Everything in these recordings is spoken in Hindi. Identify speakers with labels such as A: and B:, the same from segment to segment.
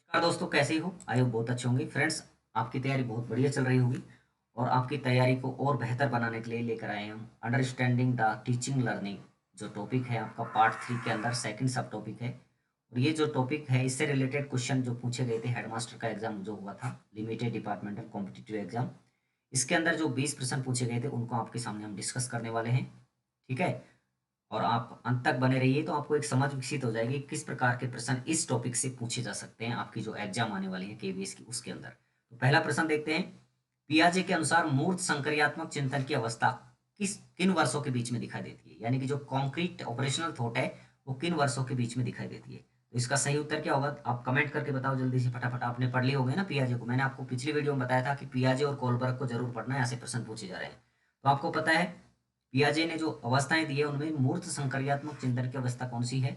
A: नमस्कार दोस्तों, कैसे हो? आई होप बहुत अच्छे होंगे। फ्रेंड्स, आपकी तैयारी बहुत बढ़िया चल रही होगी और आपकी तैयारी को और बेहतर बनाने के लिए लेकर आए हैं हम अंडरस्टैंडिंग द टीचिंग लर्निंग। जो टॉपिक है आपका पार्ट 3 के अंदर सेकंड सब टॉपिक है। और ये जो टॉपिक है इससे रिलेटेड क्वेश्चन जो पूछे गए थे हेडमास्टर का एग्जाम जो हुआ था, लिमिटेड डिपार्टमेंटल कॉम्पिटिटिव एग्जाम, इसके अंदर जो 20 प्रश्न पूछे गए थे उनको आपके सामने हम डिस्कस करने वाले हैं। ठीक है? और आप अंत तक बने रहिए तो आपको एक समझ विकसित हो जाएगी किस प्रकार के प्रश्न इस टॉपिक से पूछे जा सकते हैं आपकी जो एग्जाम आने वाली है केवीएस की उसके अंदर। तो पहला प्रश्न देखते हैं। पियाजे के अनुसार मूर्त संक्रियात्मक चिंतन की अवस्था किन वर्षों के बीच में दिखाई देती है, यानी कि जो कॉन्क्रीट ऑपरेशनल थॉट है वो किन वर्षों के बीच में दिखाई देती है। तो इसका सही उत्तर क्या होगा आप कमेंट करके बताओ जल्दी से फटाफट। आपने पढ़ लिए होंगे ना पियाजे को, मैंने आपको पिछली वीडियो में बताया था कि पियाजे और कोलबर्ग को जरूर पढ़ना है, ऐसे प्रश्न पूछे जा रहे हैं। तो आपको पता है पियाजे ने जो अवस्थाएं दी है उनमें मूर्त संक्रियात्मक चिंतन की अवस्था कौन सी है?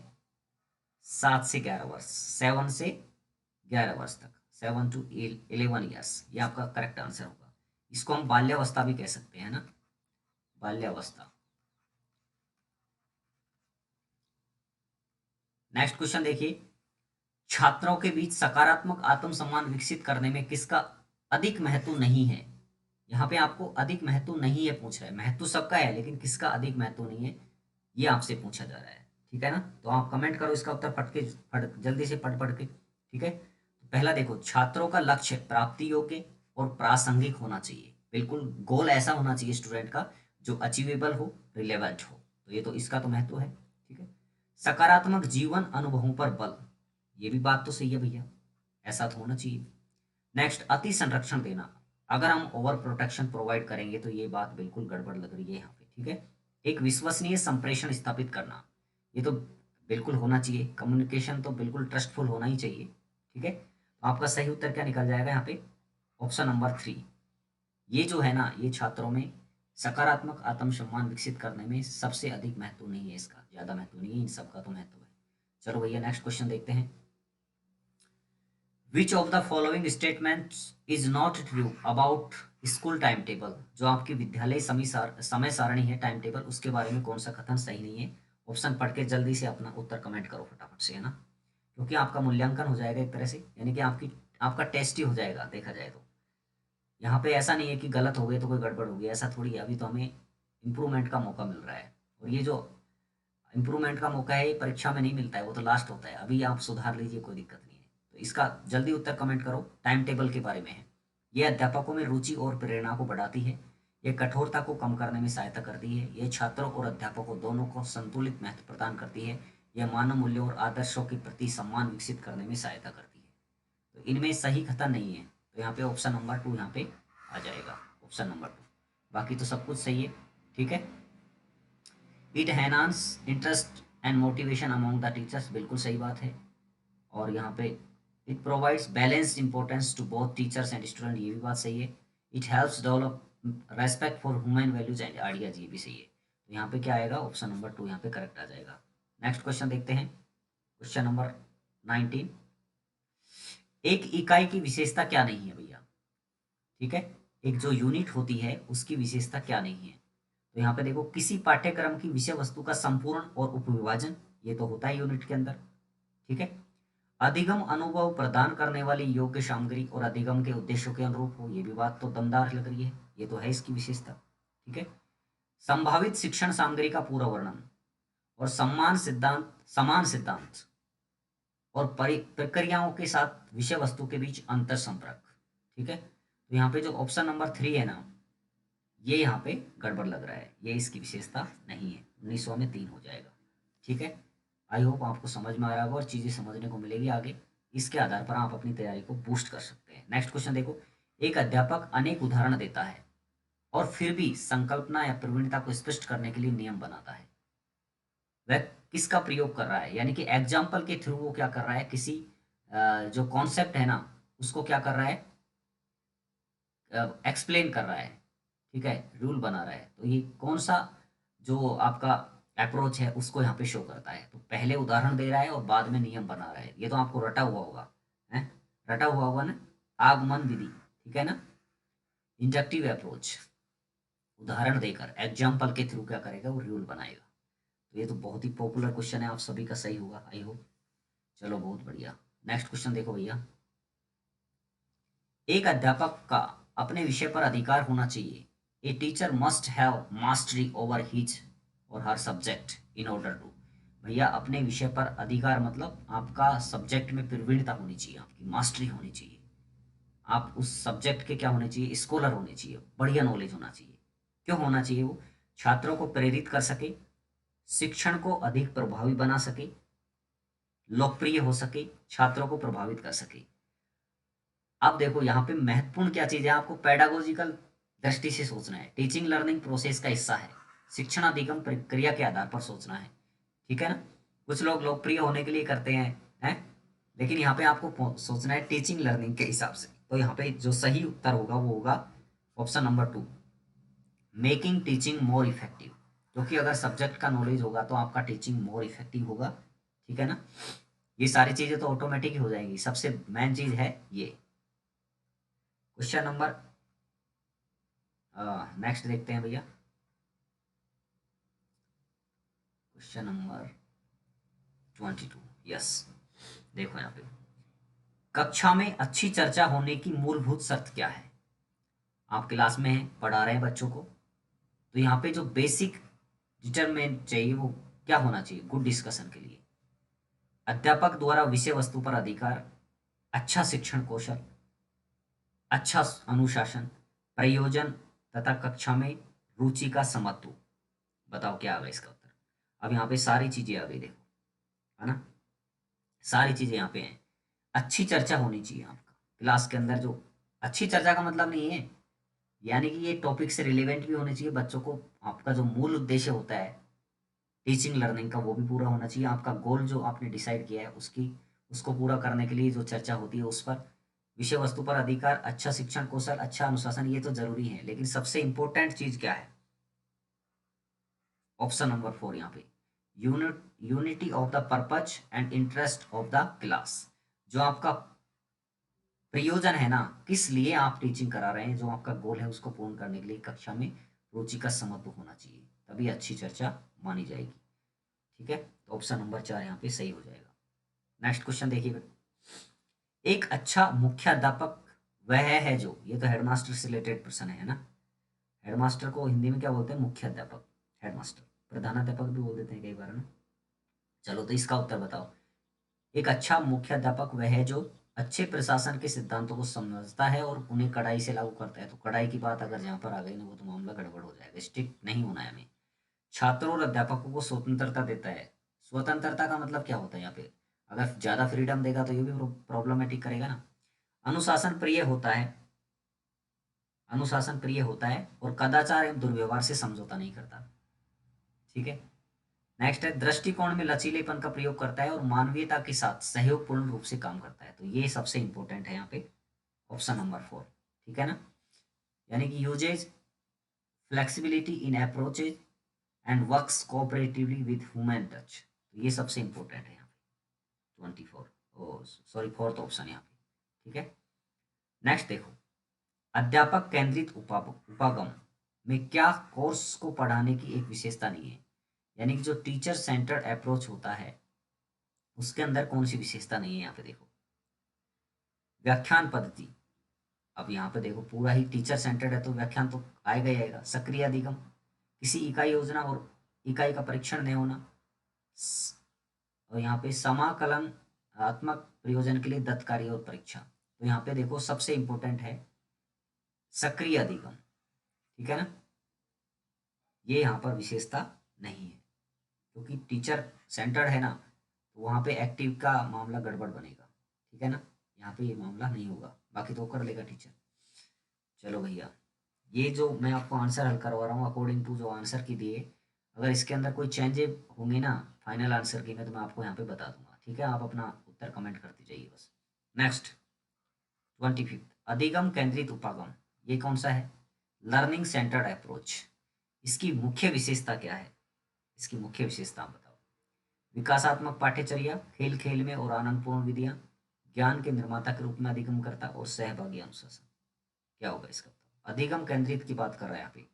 A: 7 से 11 वर्ष, 7 से 11 वर्ष तक, 7 to 11 ईयर्स, ये आपका करेक्ट आंसर होगा। इसको हम बाल्यावस्था भी कह सकते हैं ना, बाल्यावस्था। नेक्स्ट क्वेश्चन देखिए। छात्रों के बीच सकारात्मक आत्मसम्मान विकसित करने में किसका अधिक महत्व नहीं है? यहाँ पे आपको अधिक महत्व नहीं है पूछ रहा है, महत्व सबका है लेकिन किसका अधिक महत्व नहीं है ये आपसे पूछा जा रहा है। ठीक है ना? तो आप कमेंट करो इसका उत्तर फट के फट जल्दी से पढ़ पढ़ के। ठीक है? तो पहला देखो, छात्रों का लक्ष्य प्राप्ति योग्य और प्रासंगिक होना चाहिए। बिल्कुल गोल ऐसा होना चाहिए स्टूडेंट का जो अचीवेबल हो, रिलेवेंट हो। तो ये तो इसका तो महत्व है। ठीक है? सकारात्मक जीवन अनुभवों पर बल, ये भी बात तो सही है भैया, ऐसा तो होना चाहिए। नेक्स्ट, अति संरक्षण देना। अगर हम ओवर प्रोटेक्शन प्रोवाइड करेंगे तो ये बात बिल्कुल गड़बड़ लग रही है यहाँ पे। ठीक है? एक विश्वसनीय संप्रेषण स्थापित करना, ये तो बिल्कुल होना चाहिए। कम्युनिकेशन तो बिल्कुल ट्रस्टफुल होना ही चाहिए। ठीक है? तो आपका सही उत्तर क्या निकल जाएगा यहाँ पे? Option number 3। ये जो है ना, ये छात्रों में सकारात्मक आत्मसम्मान विकसित करने में सबसे अधिक महत्व नहीं है, इसका ज़्यादा महत्व नहीं है, इन सबका तो महत्व है। चलो भैया नेक्स्ट क्वेश्चन देखते हैं। Which of the following statement is not true about school time table? जो आपकी विद्यालय समय सारणी है, टाइम टेबल, उसके बारे में कौन सा कथन सही नहीं है? ऑप्शन पढ़ के जल्दी से अपना उत्तर कमेंट करो फटाफट से, है ना? क्योंकि आपका मूल्यांकन हो जाएगा एक तरह से, यानी कि आपका टेस्ट ही हो जाएगा देखा जाए तो। यहाँ पे ऐसा नहीं है कि गलत हो गए तो कोई गड़बड़ हो गई, ऐसा थोड़ी है। अभी तो हमें इम्प्रूवमेंट का मौका मिल रहा है और ये जो इम्प्रूवमेंट का मौका है ये परीक्षा में नहीं मिलता है, वो तो लास्ट होता है। अभी आप सुधार लीजिए, कोई दिक्कत नहीं है। तो इसका जल्दी उत्तर कमेंट करो। टाइम टेबल के बारे में है। ये अध्यापकों में रुचि और प्रेरणा को बढ़ाती है। ये कठोरता को कम करने में सहायता करती है। ये छात्रों और अध्यापकों दोनों को संतुलित महत्व प्रदान करती है। यह मानव मूल्यों और आदर्शों के प्रति सम्मान विकसित करने में सहायता करती है। तो इनमें सही कथन नहीं है, तो यहाँ पे ऑप्शन नंबर 2 यहाँ पे आ जाएगा, ऑप्शन नंबर 2। बाकी तो सब कुछ सही है। ठीक है? It enhance interest and motivation among the teachers, बिल्कुल सही बात है। और यहाँ पे it provides balanced importance to both teachers and student, ये भी बात सही है। It helps develop respect for human values and ideas, ये भी सही है। तो यहाँ पे क्या आएगा? ऑप्शन नंबर 2 यहाँ पे करेक्ट आ जाएगा। नेक्स्ट क्वेश्चन देखते हैं, क्वेश्चन नंबर 19। एक इकाई की विशेषता क्या नहीं है भैया? ठीक है? एक जो यूनिट होती है उसकी विशेषता क्या नहीं है? तो यहाँ पे देखो, किसी पाठ्यक्रम की विषय वस्तु का संपूर्ण और उपविभाजन, ये तो होता है यूनिट के अंदर। ठीक है? अधिगम अनुभव प्रदान करने वाली योग्य सामग्री और अधिगम के उद्देश्यों के अनुरूप हो, ये भी बात तो दमदार लग रही है, ये तो है इसकी विशेषता। ठीक है? संभावित शिक्षण सामग्री का पूरा वर्णन और समान सिद्धांत और प्रक्रियाओं के साथ विषय वस्तु के बीच अंतर संपर्क। ठीक है? तो यहाँ पे जो ऑप्शन नंबर 3 है ना, ये यहाँ पे गड़बड़ लग रहा है, ये इसकी विशेषता नहीं है। 1900 में 3 हो जाएगा। ठीक है? आई होप आपको समझ में आ रहा होगा और चीज़ें समझने को मिलेगी आगे। इसके आधार पर आप अपनी तैयारी को बूस्ट कर सकते हैं। नेक्स्ट क्वेश्चन देखो। एक अध्यापक अनेक उदाहरण देता है और फिर भी संकल्पना या प्रवीणता को स्पष्ट करने के लिए नियम बनाता है। वह किसका प्रयोग कर रहा है? यानी कि एग्जाम्पल के थ्रू वो क्या कर रहा है, किसी जो कॉन्सेप्ट है ना उसको क्या कर रहा है, एक्सप्लेन कर रहा है। ठीक है? रूल बना रहा है। तो ये कौन सा जो आपका अप्रोच है उसको यहाँ पे शो करता है? तो पहले उदाहरण दे रहा है और बाद में नियम बना रहा है, ये तो आपको रटा हुआ होगा, है? रटा हुआ होगा ना, आगमन विधि। ठीक है ना? इंडक्टिव अप्रोच, उदाहरण देकर एग्जाम्पल के थ्रू क्या करेगा, वो रूल बनाएगा। तो ये तो बहुत ही पॉपुलर क्वेश्चन है, आप सभी का सही होगा आई होप। चलो बहुत बढ़िया। नेक्स्ट क्वेश्चन देखो भैया। एक अध्यापक का अपने विषय पर अधिकार होना चाहिए। A teacher must have mastery over his और हर सब्जेक्ट इन ऑर्डर टू। भैया अपने विषय पर अधिकार मतलब आपका सब्जेक्ट में प्रवीणता होनी चाहिए, आपकी मास्टरी होनी चाहिए। आप उस सब्जेक्ट के क्या होने चाहिए, स्कॉलर होने चाहिए, बढ़िया नॉलेज होना चाहिए। क्यों होना चाहिए वो? छात्रों को प्रेरित कर सके, शिक्षण को अधिक प्रभावी बना सके, लोकप्रिय हो सके, छात्रों को प्रभावित कर सके। अब देखो यहाँ पे महत्वपूर्ण क्या चीज है, आपको पेडागोजिकल दृष्टि से सोचना है, टीचिंग लर्निंग प्रोसेस का हिस्सा है, शिक्षण अधिगम प्रक्रिया के आधार पर सोचना है। ठीक है ना? कुछ लोग लोकप्रिय होने के लिए करते हैं, लेकिन यहाँ पे आपको सोचना है टीचिंग लर्निंग के हिसाब से। तो यहाँ पे जो सही उत्तर होगा वो होगा option number 2, making teaching more effective. क्योंकि अगर सब्जेक्ट का नॉलेज होगा तो आपका टीचिंग मोर इफेक्टिव होगा। ठीक है ना? ये सारी चीजें तो ऑटोमेटिक ही हो जाएंगी, सबसे मेन चीज है ये। क्वेश्चन नंबर नेक्स्ट देखते हैं भैया। Question number 22, yes. देखो यहाँ पे, कक्षा में अच्छी चर्चा होने की मूलभूत शर्त क्या है? आप क्लास में हैं, पढ़ा रहे हैं बच्चों को, तो यहाँ पे जो बेसिक डिटरमिनेंट चाहिए वो क्या होना चाहिए गुड डिस्कशन के लिए? अध्यापक द्वारा विषय वस्तु पर अधिकार, अच्छा शिक्षण कौशल, अच्छा अनुशासन, प्रयोजन तथा कक्षा में रुचि का समत्व। बताओ क्या आ गया इसका उत्तर? अब यहाँ पे सारी चीजें आ गई, देखो, है ना? सारी चीजें यहाँ पे हैं। अच्छी चर्चा होनी चाहिए आपका क्लास के अंदर। जो अच्छी चर्चा का मतलब नहीं है यानी कि ये टॉपिक से रिलेवेंट भी होने चाहिए बच्चों को, आपका जो मूल उद्देश्य होता है टीचिंग लर्निंग का वो भी पूरा होना चाहिए, आपका गोल जो आपने डिसाइड किया है उसकी उसको पूरा करने के लिए जो चर्चा होती है उस पर, विषय वस्तु पर अधिकार, अच्छा शिक्षण कौशल, अच्छा अनुशासन, ये तो जरूरी है। लेकिन सबसे इंपॉर्टेंट चीज क्या है? ऑप्शन नंबर 4 यहाँ पे, unity of the purpose and interest of the class. जो आपका प्रयोजन है ना, किस लिए आप टीचिंग करा रहे हैं, जो आपका गोल है उसको पूर्ण करने के लिए कक्षा में रुचि का समत्व होना चाहिए, तभी अच्छी चर्चा मानी जाएगी। ठीक है, तो ऑप्शन नंबर 4 यहाँ पे सही हो जाएगा। नेक्स्ट क्वेश्चन देखिए, एक अच्छा मुख्याध्यापक वह है जो, ये तो हेडमास्टर से रिलेटेड प्रश्न है ना। हेडमास्टर को हिंदी में क्या बोलते हैं? मुख्याध्यापक, हेडमास्टर। प्रधानाध्यापक भी बोल देते हैं कई बार ना। चलो तो इसका उत्तर बताओ। एक अच्छा मुख्याध्यापक वह है जो अच्छे प्रशासन के सिद्धांतों को समझता है और उन्हें कड़ाई से लागू करता है। तो कड़ाई की बात अगर जहाँ पर आ गई ना, वो तो मामला गड़बड़ हो जाएगा, स्ट्रिक्ट नहीं होना है हमें। छात्रों और अध्यापकों को स्वतंत्रता देता है। स्वतंत्रता का मतलब क्या होता है यहाँ पे? अगर ज्यादा फ्रीडम देगा तो ये भी प्रॉब्लमेटिक करेगा ना। अनुशासन प्रिय होता है, अनुशासन प्रिय होता है और कदाचार एवं दुर्व्यवहार से समझौता नहीं करता। ठीक है। नेक्स्ट है, दृष्टिकोण में लचीलेपन का प्रयोग करता है और मानवीयता के साथ सहयोगपूर्ण रूप से काम करता है। तो ये सबसे इंपॉर्टेंट है यहाँ पे, ऑप्शन नंबर 4। ठीक है ना? यानी कि uses flexibility in approaches and works cooperatively with human touch. तो ये सबसे इंपॉर्टेंट है यहाँ पे 24, ओ सॉरी, फोर्थ ऑप्शन यहाँ पे। ठीक है। नेक्स्ट देखो, अध्यापक केंद्रित उपागम में क्या कोर्स को पढ़ाने की एक विशेषता नहीं है? यानी कि जो टीचर सेंटर्ड अप्रोच होता है उसके अंदर कौन सी विशेषता नहीं है? यहाँ पे देखो, व्याख्यान पद्धति। अब यहाँ पे देखो पूरा ही टीचर सेंटर्ड है तो व्याख्यान तो आएगा ही आएगा। सक्रिय अधिगम, किसी इकाई योजना और इकाई का परीक्षण नहीं होना। और यहाँ पे समाकलनात्मक प्रयोजन के लिए दत्त कार्य और परीक्षा। तो यहाँ पे देखो सबसे इंपॉर्टेंट है सक्रिय अधिगम। ठीक है ना? ये यहाँ पर विशेषता नहीं है क्योंकि टीचर सेंटर्ड है ना, तो वहाँ पे एक्टिव का मामला गड़बड़ बनेगा। ठीक है ना? यहाँ पे ये मामला नहीं होगा, बाकी तो कर लेगा टीचर। चलो भैया, ये जो मैं आपको आंसर हल करवा रहा हूँ अकॉर्डिंग टू जो आंसर की दिए, अगर इसके अंदर कोई चेंजेस होंगे ना फाइनल आंसर की में, तो मैं आपको यहाँ पे बता दूंगा। ठीक है, आप अपना उत्तर कमेंट करते जाइए बस। नेक्स्ट 25, अधिगम केंद्रित उपागम, ये कौन सा है? Learning centred approach. इसकी मुख्य विशेषता क्या है? इसकी मुख्य विशेषता बताओ। विकासात्मक पाठ्यचर्या, खेल खेल में और आनंदपूर्ण विधियां, ज्ञान के निर्माता के रूप में अधिगम करता और सहभागी अनुशासन। क्या होगा इसका उत्तर? अधिगम केंद्रित की बात कर रहा है यहाँ पे,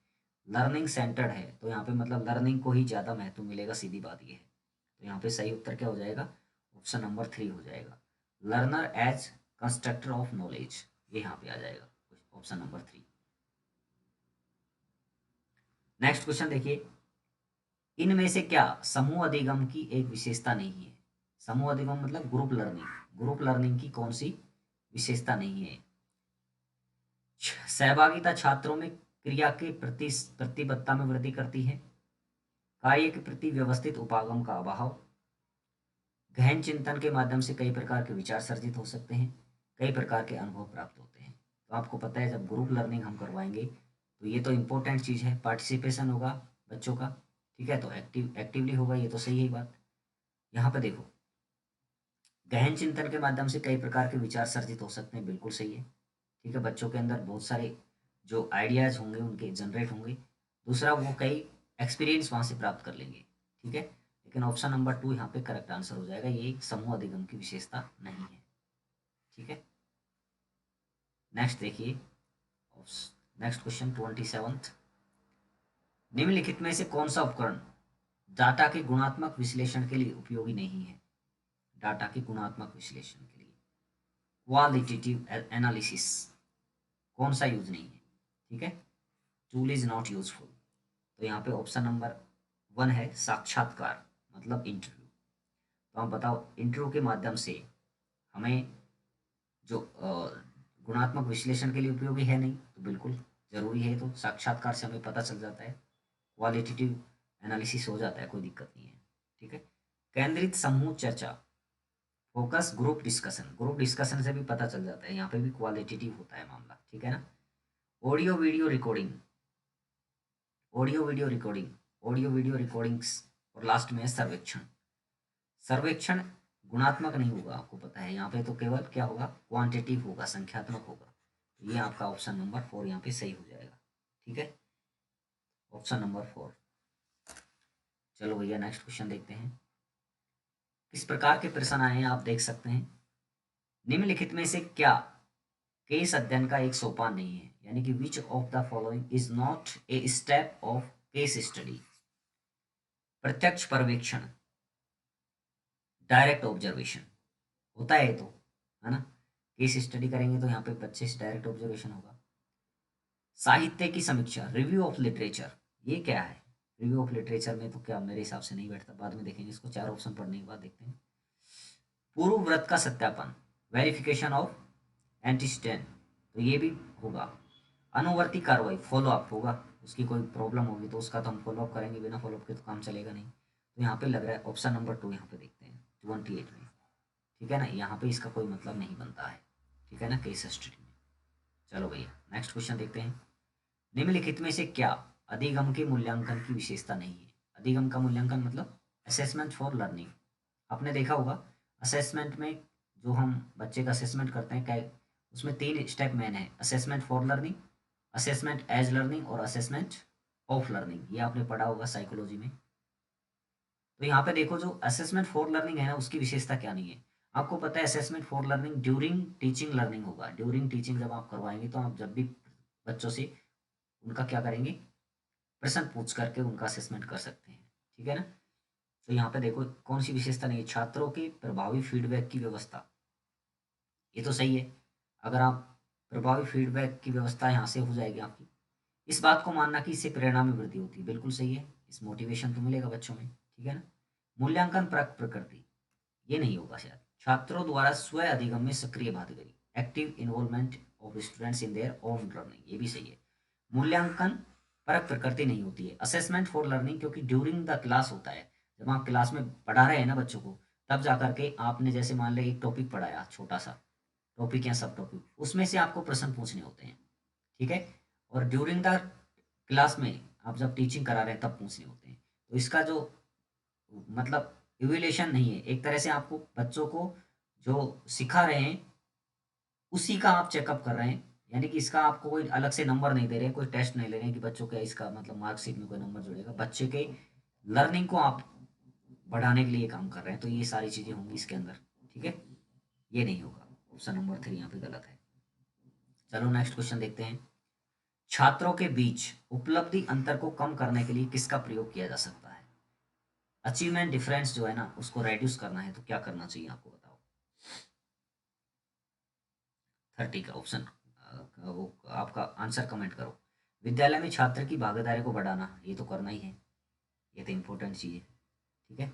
A: लर्निंग सेंटर्ड है तो यहाँ पे मतलब लर्निंग को ही ज़्यादा महत्व मिलेगा, सीधी बात ये है। तो यहाँ पे सही उत्तर क्या हो जाएगा? ऑप्शन नंबर 3 हो जाएगा, learner as constructor of knowledge. ये यहाँ पे आ जाएगा ऑप्शन नंबर 3। नेक्स्ट क्वेश्चन देखिए, इनमें से क्या समूह अधिगम की एक विशेषता नहीं है? समूह अधिगम मतलब ग्रुप लर्निंग, ग्रुप लर्निंग की कौन सी विशेषता नहीं है? सहभागिता छात्रों में क्रिया के प्रति प्रतिबद्धता में वृद्धि करती है, कार्य के प्रति व्यवस्थित उपागम का अभाव, गहन चिंतन के माध्यम से कई प्रकार के विचार सर्जित हो सकते हैं, कई प्रकार के अनुभव प्राप्त होते हैं। तो आपको पता है जब ग्रुप लर्निंग हम करवाएंगे तो ये तो इम्पोर्टेंट चीज़ है, पार्टिसिपेशन होगा बच्चों का, ठीक है, तो एक्टिवली होगा, ये तो सही है बात। यहाँ पे देखो, गहन चिंतन के माध्यम से कई प्रकार के विचार सर्जित हो सकते हैं, बिल्कुल सही है, ठीक है, बच्चों के अंदर बहुत सारे जो आइडियाज़ होंगे उनके जनरेट होंगे। दूसरा, वो कई एक्सपीरियंस वहाँ से प्राप्त कर लेंगे, ठीक है, लेकिन ऑप्शन नंबर 2 यहाँ पे करेक्ट आंसर हो जाएगा, ये एक समूह अधिगम की विशेषता नहीं है, ठीक है। नेक्स्ट देखिए, नेक्स्ट क्वेश्चन 27th, निम्नलिखित में से कौन सा उपकरण डाटा के गुणात्मक विश्लेषण के लिए उपयोगी नहीं है? डाटा के गुणात्मक विश्लेषण के लिए क्वालिटेटिव एनालिसिस कौन सा यूज नहीं है? ठीक है, टूल इज नॉट यूजफुल। तो यहाँ पे ऑप्शन नंबर 1 है साक्षात्कार, मतलब इंटरव्यू। तो आप बताओ, इंटरव्यू के माध्यम से हमें जो गुणात्मक विश्लेषण के लिए उपयोगी है नहीं, तो बिल्कुल ज़रूरी है, तो साक्षात्कार से हमें पता चल जाता है, क्वालिटेटिव एनालिसिस हो जाता है, कोई दिक्कत नहीं है, ठीक है। केंद्रित समूह चर्चा, फोकस ग्रुप डिस्कशन से भी पता चल जाता है, यहाँ पे भी क्वालिटेटिव होता है मामला, ठीक है ना। Audio video recording, audio video recording, audio video recordings, और लास्ट में है सर्वेक्षण। सर्वेक्षण गुणात्मक नहीं होगा, आपको पता है, यहाँ पे तो केवल क्या होगा, क्वांटिटिव होगा, संख्यात्मक होगा। तो ये आपका ऑप्शन नंबर 4 यहाँ पे सही हो जाएगा, ठीक है, ऑप्शन नंबर 4। चलो भैया नेक्स्ट क्वेश्चन देखते हैं, किस प्रकार के प्रश्न आए हैं आप देख सकते हैं। निम्नलिखित में से क्या केस अध्ययन का एक सोपान नहीं है? यानी कि which of the following is not a step of case study? प्रत्यक्ष पर्यवेक्षण, डायरेक्ट ऑब्जर्वेशन होता है तो, है ना, केस स्टडी करेंगे तो यहाँ पे बच्चे से डायरेक्ट ऑब्जर्वेशन होगा। साहित्य की समीक्षा, रिव्यू ऑफ लिटरेचर, ये क्या है? रिव्यू ऑफ लिटरेचर में तो क्या मेरे हिसाब से नहीं बैठता, बाद में देखेंगे इसको, 4 ऑप्शन पढ़ने के बाद देखते हैं। पूर्व व्रत का सत्यापन, वेरिफिकेशन ऑफ एंटीस्टेन, तो ये भी होगा। अनुवर्ती कार्रवाई, फॉलो अप होगा, उसकी कोई प्रॉब्लम होगी तो उसका तो हम फॉलो अप करेंगे, बिना फॉलो अप के तो काम चलेगा नहीं। तो यहाँ पे लग रहा है ऑप्शन नंबर 2 यहाँ पे देखते हैं 28 में, ठीक है ना, यहाँ पे इसका कोई मतलब नहीं बनता है, ठीक है ना, केस स्टडी में। चलो भैया नेक्स्ट क्वेश्चन देखते हैं, निम्नलिखित में से क्या अधिगम के मूल्यांकन की विशेषता नहीं है? अधिगम का मूल्यांकन मतलब असेसमेंट फॉर लर्निंग। आपने देखा होगा असेसमेंट में जो हम बच्चे का असेसमेंट करते हैं, क्या उसमें 3 स्टेप मेन है, assessment for learning, assessment as learning और असेसमेंट ऑफ लर्निंग, ये आपने पढ़ा होगा साइकोलॉजी में। तो यहाँ पे देखो, जो असेसमेंट फॉर लर्निंग है ना, उसकी विशेषता क्या नहीं है? आपको पता है assessment for learning during teaching learning होगा, ड्यूरिंग टीचिंग जब आप करवाएंगे तो आप जब भी बच्चों से उनका क्या करेंगे, प्रश्न पूछ करके उनका असेसमेंट कर सकते हैं, ठीक है ना। तो यहाँ पे देखो कौन सी विशेषता नहीं है, छात्रों के प्रभावी फीडबैक की व्यवस्था, ये तो सही है, अगर आप प्रभावी फीडबैक की व्यवस्था यहाँ से हो जाएगी आपकी। इस बात को मानना कि इससे प्रेरणा में वृद्धि होती है, बिल्कुल सही है, इस मोटिवेशन तो मिलेगा बच्चों में, ठीक है ना। मूल्यांकन प्रकृति, ये नहीं होगा शायद। छात्रों द्वारा स्व अधिगम में सक्रिय भागीदारी, active involvement of students in their own learning, ये भी सही है। मूल्यांकन परक प्रकृति नहीं होती है। असेसमेंट फॉर लर्निंग क्योंकि ड्यूरिंग द क्लास होता है, जब आप क्लास में पढ़ा रहे हैं ना बच्चों को, तब जाकर के आपने जैसे मान ले एक टॉपिक पढ़ाया, छोटा सा टॉपिक या सब टॉपिक, उसमें से आपको प्रश्न पूछने होते हैं, ठीक है, और ड्यूरिंग द क्लास में आप जब टीचिंग करा रहे हैं तब पूछने होते हैं। तो इसका जो मतलब इवैल्यूएशन नहीं है, एक तरह से आपको बच्चों को जो सिखा रहे हैं उसी का आप चेकअप कर रहे हैं, यानी कि इसका आपको कोई अलग से नंबर नहीं दे रहे हैं, कोई टेस्ट नहीं ले रहे हैं कि बच्चों का इसका मतलब मार्कशीट में कोई नंबर जुड़ेगा, बच्चे के लर्निंग को आप बढ़ाने के लिए काम कर रहे हैं, तो ये सारी चीज़ें होंगी इसके अंदर, ठीक है, ये नहीं होगा, ऑप्शन नंबर 3 यहाँ पे गलत है। चलो नेक्स्ट क्वेश्चन देखते हैं, छात्रों के बीच उपलब्धि अंतर को कम करने के लिए किसका प्रयोग किया जा सकता है? अचीवमेंट डिफरेंस जो है ना, उसको रेड्यूस करना है तो क्या करना चाहिए आपको बताओ? 30 का ऑप्शन वो आपका आंसर कमेंट करो। विद्यालय में छात्र की भागीदारी को बढ़ाना, ये तो करना ही है, ये तो इम्पोर्टेंट चीज़ है। ठीक है।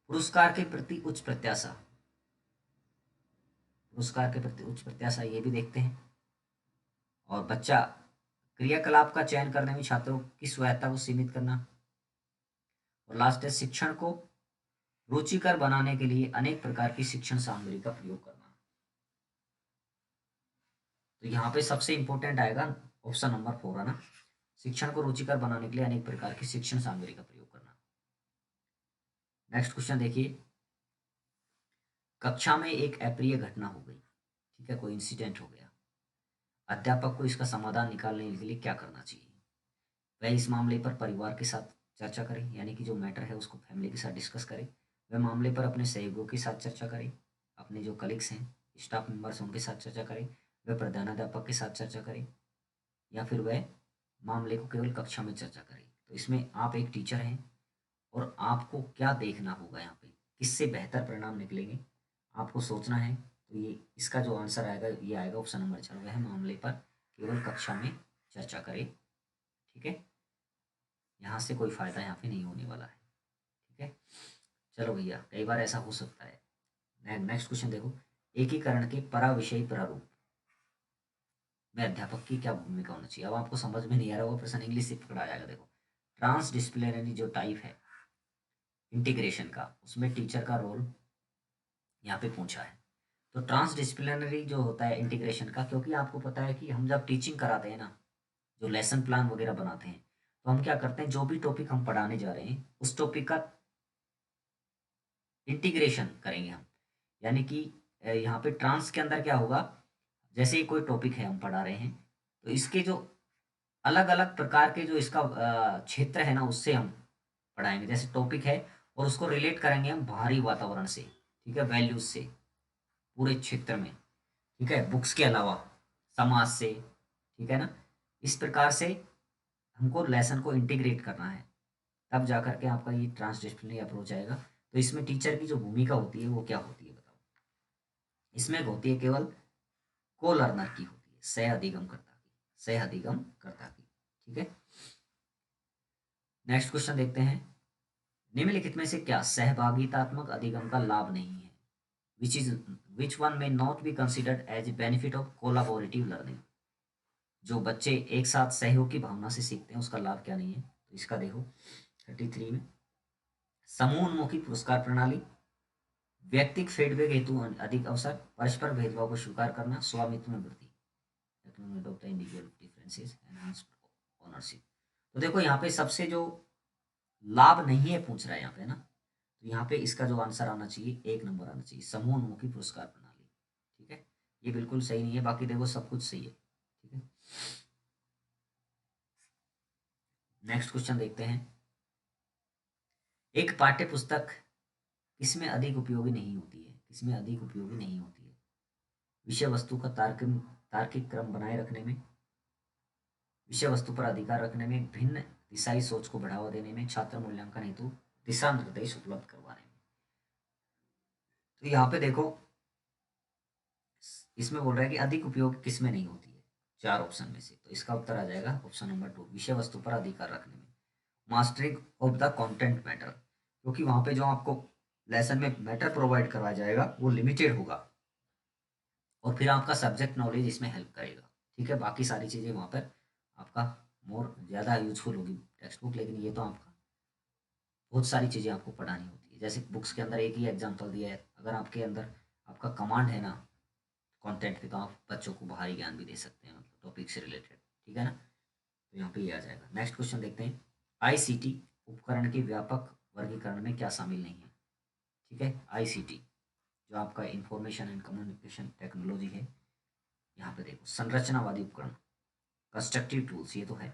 A: पुरस्कार के प्रति उच्च प्रत्याशा, पुरस्कार के प्रति उच्च प्रत्याशा ये भी देखते हैं। और बच्चा क्रियाकलाप का चयन करने में छात्रों की स्वायत्ता को सीमित करना। और लास्ट है शिक्षण को रुचिकर बनाने के लिए अनेक प्रकार की शिक्षण सामग्री का प्रयोग करना। तो यहाँ पे सबसे इंपॉर्टेंट आएगा ऑप्शन नंबर 4 है ना, शिक्षण को रुचिकर बनाने के लिए अनेक प्रकार की शिक्षण सामग्री का प्रयोग करना। नेक्स्ट क्वेश्चन देखिए, कक्षा में एक अप्रिय घटना हो गई, ठीक है, कोई इंसिडेंट हो गया, अध्यापक को इसका समाधान निकालने के लिए क्या करना चाहिए? वह इस मामले पर परिवार के साथ चर्चा करे, यानी कि जो मैटर है उसको फैमिली के साथ डिस्कस करे। वह मामले पर अपने सहयोगियों के साथ चर्चा करे, अपने जो कलीग्स हैं, स्टाफ मेंबर्स हैं, उनके साथ चर्चा करे। वह प्रधानाध्यापक के साथ चर्चा करे, या फिर वह मामले को केवल कक्षा में चर्चा करे। तो इसमें आप एक टीचर हैं और आपको क्या देखना होगा, यहाँ पे किससे बेहतर परिणाम निकलेंगे आपको सोचना है। तो ये इसका जो आंसर आएगा ये आएगा ऑप्शन नंबर 4, वह मामले पर केवल कक्षा में चर्चा करे। ठीक है, यहाँ से कोई फायदा यहाँ पे नहीं होने वाला है। ठीक है, चलो भैया, कई बार ऐसा हो सकता है। नेक्स्ट क्वेश्चन देखो, एकीकरण के परा विषयी प्रारूप में अध्यापक की क्या भूमिका होनी चाहिए? अब आपको समझ में नहीं आ रहा, वो प्रश्न इंग्लिश से पकड़ा जाएगा। देखो, ट्रांस डिसिप्लिनरी जो टाइप है इंटीग्रेशन का, उसमें टीचर का रोल यहाँ पे पूछा है। तो ट्रांस डिसिप्लिनरी जो होता है इंटीग्रेशन का, क्योंकि आपको पता है कि हम जब टीचिंग कराते हैं ना, जो लेसन प्लान वगैरह बनाते हैं, तो हम क्या करते हैं, जो भी टॉपिक हम पढ़ाने जा रहे हैं उस टॉपिक का इंटीग्रेशन करेंगे हम। यानी कि यहाँ पे ट्रांस के अंदर क्या होगा, जैसे ही कोई टॉपिक है हम पढ़ा रहे हैं, तो इसके जो अलग अलग प्रकार के जो इसका क्षेत्र है ना, उससे हम पढ़ाएंगे। जैसे टॉपिक है और उसको रिलेट करेंगे हम बाहरी वातावरण से, ठीक है, वैल्यूज से, पूरे क्षेत्र में, ठीक है, बुक्स के अलावा समाज से, ठीक है ना। इस प्रकार से हमको लेसन को इंटीग्रेट करना है, तब जा करके आपका ये ट्रांसडिसिप्लिनरी अप्रोच आएगा। तो इसमें टीचर की जो भूमिका होती है वो क्या होती है बताओ? इसमें होती है केवल को लर्नर की होती है, सह अधिगमकर्ता की, सह अधिगमकर्ता की। ठीक है, नेक्स्ट क्वेश्चन देखते हैं, निम्नलिखित में से क्या सहभागितात्मक अधिगम का लाभ नहीं है? Which is which one may not be considered as a benefit of collaborative learning? जो बच्चे एक साथ सहयोग की भावना से सीखते हैं उसका लाभ क्या नहीं है? तो इसका देखो 33 में, समूहोन्मुखी पुरस्कार प्रणाली, व्यक्तिगत फीडबैक हेतु अधिक अवसर, परस्पर भेदभाव को स्वीकार करना, स्वामित्व में वृद्धि, इंडिविजुअल डिफरेंसेस, एनहांस ओनरशिप। तो देखो यहाँ पे सबसे जो लाभ नहीं है पूछ रहा है यहाँ पे ना, तो यहाँ पे इसका जो आंसर आना चाहिए 1 नंबर आना चाहिए, समूहोन्मुखी पुरस्कार प्रणाली। ठीक है, ये बिल्कुल सही नहीं है, बाकी देखो सब कुछ सही है। ठीक है, नेक्स्ट क्वेश्चन देखते हैं, एक पाठ्य पुस्तक किसमें अधिक उपयोगी नहीं होती है? किसमें अधिक उपयोगी नहीं होती है? विषय वस्तु का तार्किक क्रम बनाए रखने में, विषय वस्तु पर अधिकार रखने में, भिन्न दिशाई सोच को बढ़ावा देने में, छात्र मूल्यांकन हेतु दिशा निर्देश उपलब्ध करवाने में। तो यहाँ पे देखो, इसमें बोल रहा है कि अधिक उपयोग किसमें नहीं होती है, 4 ऑप्शन में से। तो इसका उत्तर आ जाएगा ऑप्शन नंबर 2, विषय वस्तु पर अधिकार रखने में, mastering of the content matter, क्योंकि वहां पे जो आपको लेसन में मैटर प्रोवाइड करवाया जाएगा वो लिमिटेड होगा, और फिर आपका सब्जेक्ट नॉलेज इसमें हेल्प करेगा। ठीक है, बाकी सारी चीज़ें वहाँ पर आपका मोर ज़्यादा यूजफुल होगी टेक्स्ट बुक, लेकिन ये तो आपका बहुत सारी चीज़ें आपको पढ़ानी होती है। जैसे बुक्स के अंदर एक ही एग्जांपल दिया है, अगर आपके अंदर आपका कमांड है ना कंटेंट पे, तो आप बच्चों को बाहरी ज्ञान भी दे सकते हैं, मतलब टॉपिक से रिलेटेड। ठीक है ना, तो यहाँ पे ये आ जाएगा। नेक्स्ट क्वेश्चन देखते हैं, आईसीटी उपकरण के व्यापक वर्गीकरण में क्या शामिल नहीं है? ठीक है, आईसीटी जो आपका इंफॉर्मेशन एंड कम्युनिकेशन टेक्नोलॉजी है, यहाँ पे देखो, संरचनावादी उपकरण, कंस्ट्रक्टिव टूल्स ये तो है,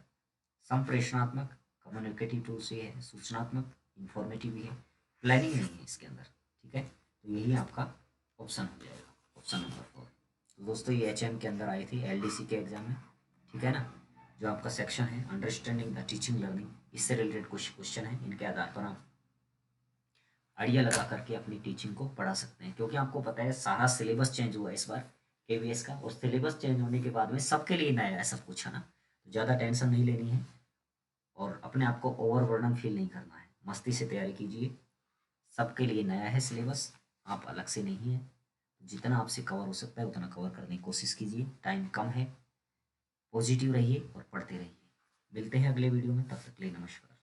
A: संप्रेषणात्मक कम्युनिकेटिव टूल्स ये है, सूचनात्मक इंफॉर्मेटिव भी है, प्लानिंग नहीं है इसके अंदर। ठीक है, तो यही आपका ऑप्शन हो जाएगा, ऑप्शन नंबर 4। तो दोस्तों ये एचएम के अंदर आई थी एलडीसी के एग्जाम में। ठीक है ना, जो आपका सेक्शन है अंडरस्टैंडिंग द टीचिंग लर्निंग, इससे रिलेटेड कुछ क्वेश्चन है, इनके आधार पर आप आइडिया लगा करके अपनी टीचिंग को पढ़ा सकते हैं। क्योंकि आपको पता है सारा सिलेबस चेंज हुआ है इस बार, केवीएस का, और सिलेबस चेंज होने के बाद में सबके लिए नया है सब कुछ, है ना। तो ज़्यादा टेंशन नहीं लेनी है और अपने आप को ओवरबर्डन फील नहीं करना है। मस्ती से तैयारी कीजिए, सबके लिए नया है सिलेबस, आप अलग से नहीं हैं। जितना आपसे कवर हो सकता है उतना कवर करने की कोशिश कीजिए, टाइम कम है। पॉजिटिव रहिए और पढ़ते रहिए। मिलते हैं अगले वीडियो में, तब तक के लिए नमस्कार।